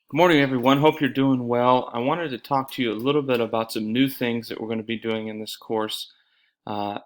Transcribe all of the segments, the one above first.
Good morning, everyone. Hope you're doing well. I wanted to talk to you a little bit about some new things that we're going to be doing in this course. Uh,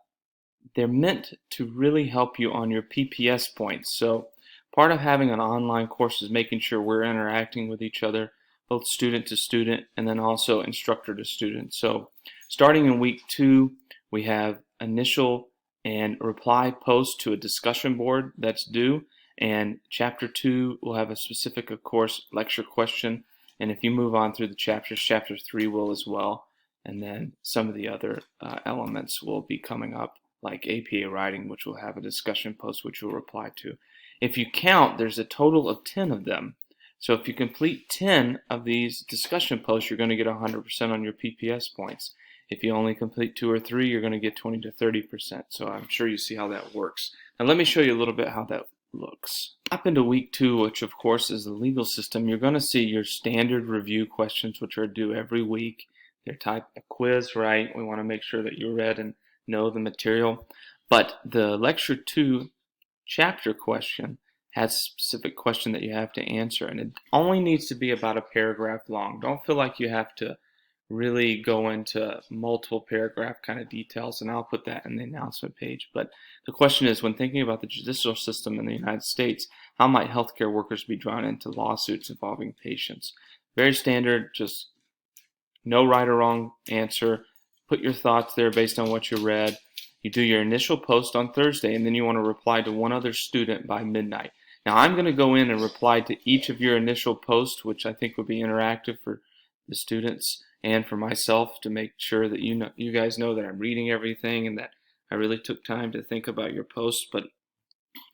they're meant to really help you on your PPS points. So part of having an online course is making sure we're interacting with each other, both student to student and then also instructor to student. So starting in week 2, we have initial and reply post to a discussion board that's due. And chapter 2 will have a specific, of course, lecture question. And if you move on through the chapters, chapter 3 will as well. And then some of the other elements will be coming up, like APA writing, which will have a discussion post which you'll reply to. If you count, there's a total of 10 of them. So if you complete 10 of these discussion posts, you're going to get 100% on your PPS points. If you only complete 2 or 3, you're going to get 20 to 30%. So I'm sure you see how that works. Now let me show you a little bit how that looks. Up into week 2, which of course is the legal system, you're going to see your standard review questions, which are due every week. They're typed a quiz, right? We want to make sure that you read and know the material. But the lecture 2 chapter question has a specific question that you have to answer, and it only needs to be about a paragraph long. Don't feel like you have to really go into multiple paragraph kind of details, and I'll put that in the announcement page. But the question is, when thinking about the judicial system in the United States, how might healthcare workers be drawn into lawsuits involving patients? Very standard, just no right or wrong answer. Put your thoughts there based on what you read. You do your initial post on Thursday, and then you want to reply to one other student by midnight. Now, I'm going to go in and reply to each of your initial posts, which I think would be interactive for the students and for myself to make sure that you guys know that I'm reading everything and that I really took time to think about your posts. But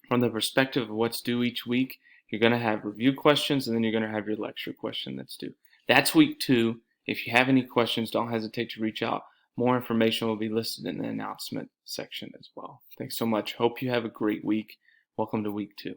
from the perspective of what's due each week, you're going to have review questions, and then you're going to have your lecture question that's due. That's week 2. If you have any questions, don't hesitate to reach out. More information will be listed in the announcement section as well. Thanks so much. Hope you have a great week. Welcome to week 2.